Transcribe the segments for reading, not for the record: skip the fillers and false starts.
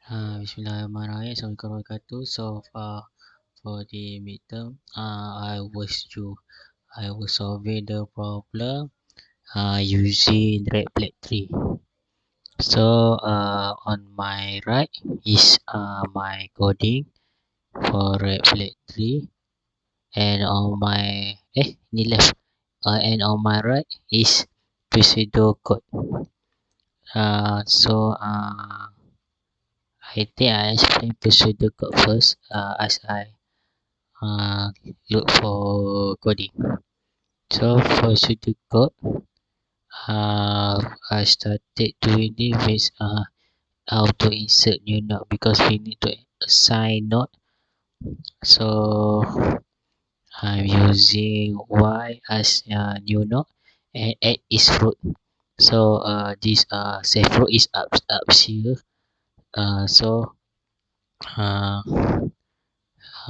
Bismillahirrahmanirrahim. Assalamualaikum warahmatullahi wabarakatuh. So for the midterm, I will solve the problem using red black tree. So on my right is my coding for red black tree, and on my ni left, and on my right is pseudocode. I think I explain pseudocode first, as I look for coding. So for pseudocode, I started doing it with how to insert new node, because we need to assign node. So I'm using y as new node and add is root. So this save root is up here. So uh,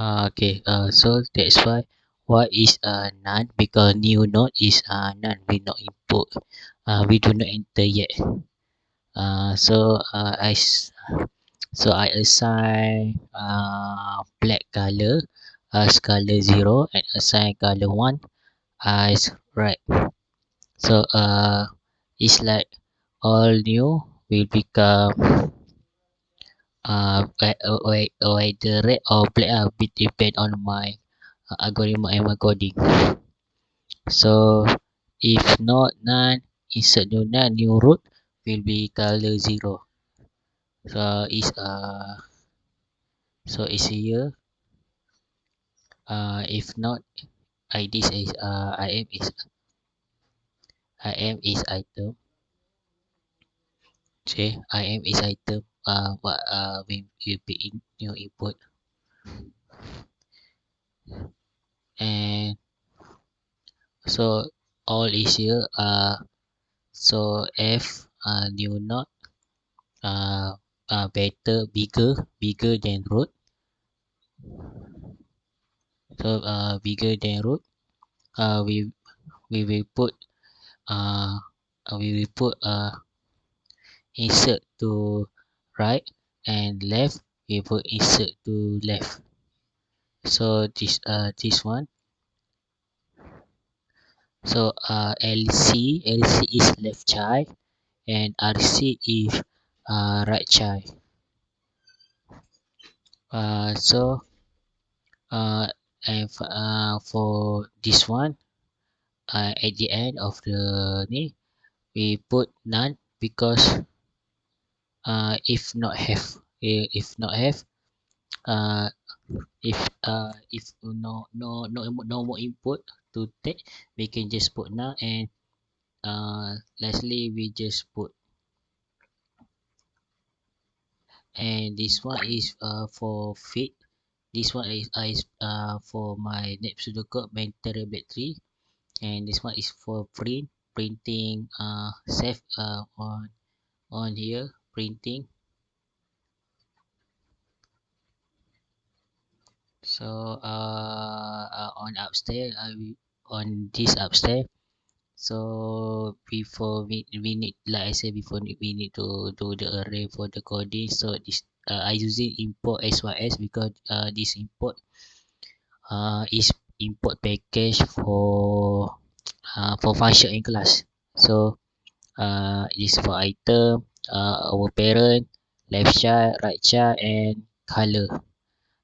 okay, so that's why what is none, because new node is none. We not input. We do not enter yet. So I assign black color as color 0 and assign color 1 as red. So it's like all new will become either red or black. It depend on my algorithm and my coding. So if not none, insert new root will be color 0. So it's here. If not, this is iam is item. Okay, iam is item. What will be in new input, and so all is here. So f new node better bigger than root. So bigger than root. We will put uh insert to right, and left we put insert to left. So this one. So LC is left child and RC is right child. So and for this one, at the end of the ni we put none, because if not have uh, if no more input to take, we can just put none, and lastly we just put. And this one is for fit. This one is for my net pseudocode mentor battery, and this one is for printing save on here printing. So on upstairs, on this upstairs. So before we need, like I said before, we need to do the array for the coding. So this I using import sys, because this import is import package for function in class. So is for item, our parent, left child, right child, and color.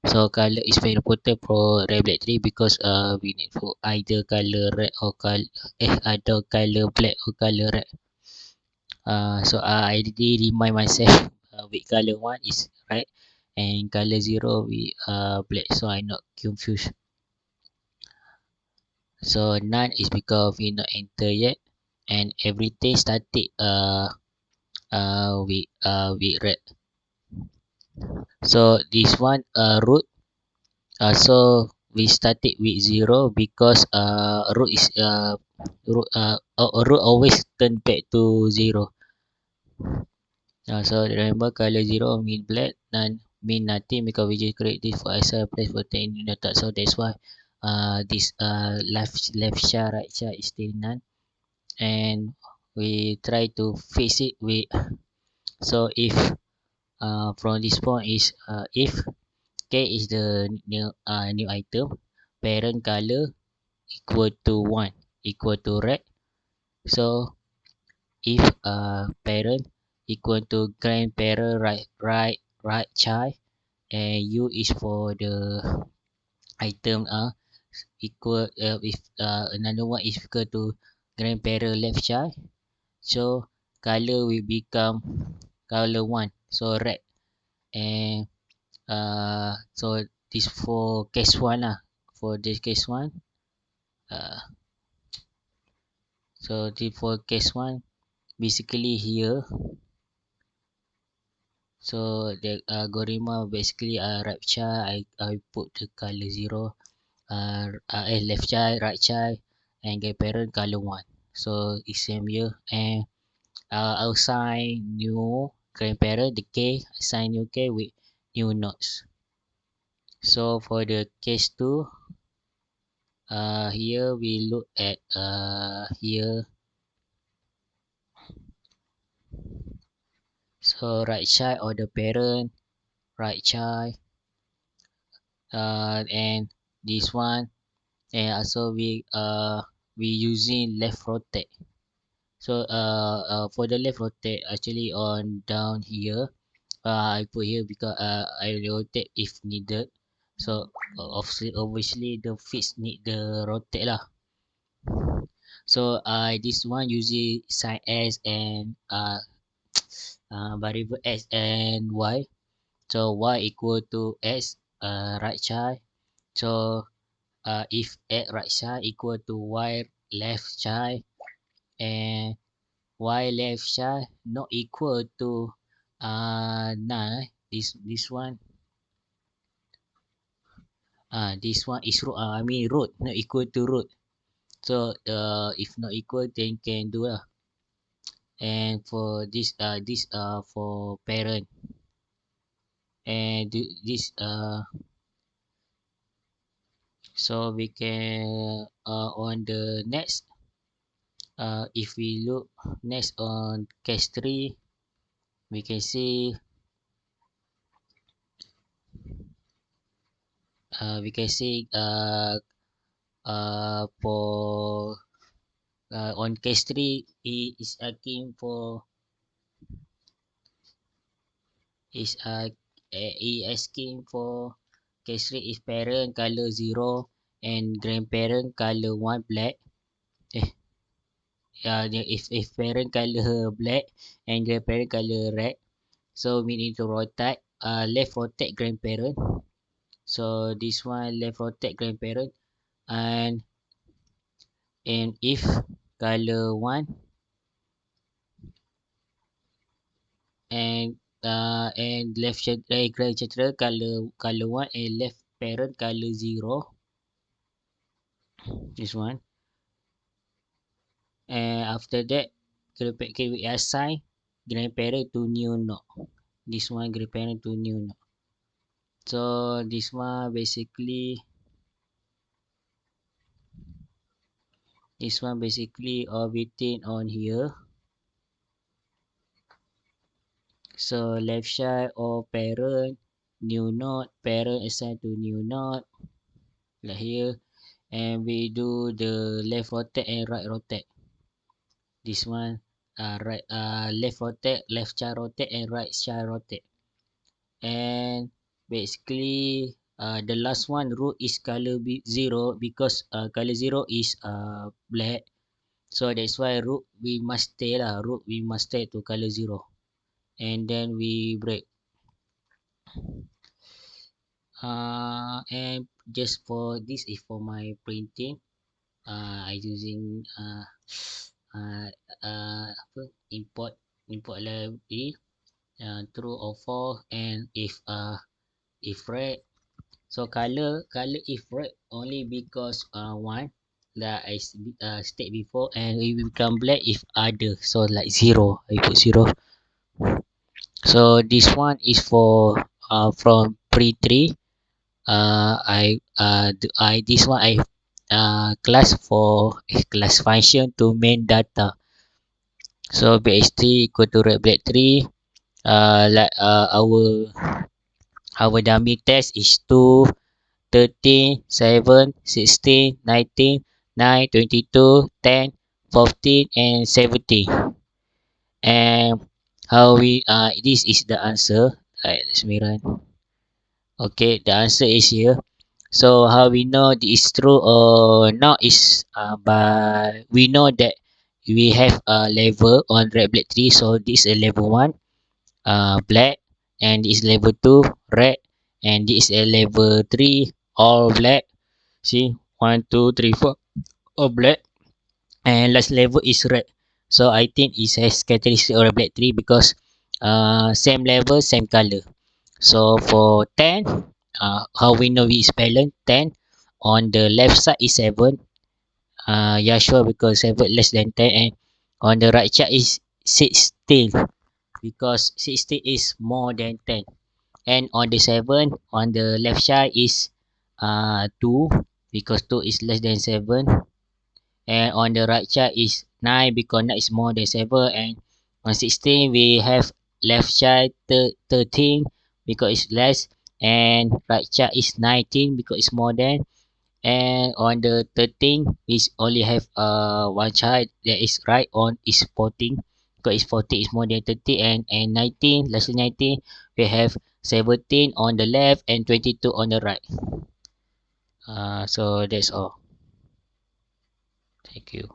So color is very important for red black tree, because we need for either color red or color either color black or color red. So I already remind myself with color 1 is red and color 0 with black, so I not confused. So none is because we not enter yet, and everything started with red. So this one root. So we started with 0, because root always turn back to 0. So remember, color 0 mean black, none mean nothing, because we just create this for SI place for 10 in the top. So that's why this left chart, right chart is still none, and we try to fix it with. So if from this point is if k is the new item, parent color equal to 1 equal to red. So if parent equal to grandparent right child, and u is for the item equal if another one is equal to grandparent left child, so color will become color 1, so red. And so this for case 1 lah, for this case 1. So this for case 1, basically here, so the algorithm basically right child, I put the color 0, left child, right child, and grandparent color 1. So it's same here. And I'll assign new grandparent the k, assign new k with new nodes. So for the case 2, here we look at here. So right child or the parent, right child, and this one, and also we using left rotate. So for the left rotate, actually on down here, I put here because I rotate if needed. So obviously the fix need the rotate lah. So this one using sign s and variable x and y. So y equal to x right child. So if x right child equal to y left child, and y left child not equal to none. This one, this one is root. I mean root not equal to root. So if not equal, then can do lah. And for this for parent, and this so we can on the next, if we look next on case 3, we can see for on case 3 he is asking for case 3 is parent color 0 and grandparent color 1 black. If parent color black and grandparent color red, so we need to rotate, left rotate grandparent. So this one left rotate grandparent, and if color 1 and left grandchildren color 1 and left parent color 0, this one. And after that, we assign grandparent to new node. This one grandparent to new node. So this one basically everything on here. So left child or parent, new node, parent assigned to new node, like here. And we do the left rotate and right rotate. This one right left rotate, left child rotate, and right child rotate. And basically the last one, root is color 0 because color 0 is black. So that's why root we must stay lah. Root we must stay to color 0, and then we break. And just for this is for my printing. I using import library, true or false, and if red. So color if red only because 1 that I state before, and it will become black if other. So like 0, I put 0. So this one is for from pre-3. I this one I class for class function to main data. So bx3 equal to red black 3, like our dummy test is 2, 13, 7, 16, 19, 9, 22, 10, 14, and 17. And how we this is the answer. Right, let's me run. Okay, the answer is here. So how we know this is true or not is by we know that we have a level on red black tree. So this is a level 1 black, and this is level 2 red, and this is a level 3 all black. See, 1, 2, 3, 4 all black, and last level is red. So I think it has characteristic of a black tree because same level same color. So for 10, how we know it is balanced? 10 on the left side is 7. Yeah, sure, because 7 less than 10, and on the right side is 16 because 16 is more than 10. And on the 7, on the left side is 2 because 2 is less than 7. And on the right side is 9 because 9 is more than 7. And on 16 we have left side 13 because it's less, and right side is 19 because it's more than. And on the 13 we only have one child that is right on is 14 because it's 14 is more than 30. And 19 less than 19 we have 17 on the left and 22 on the right. So that's all. Thank you.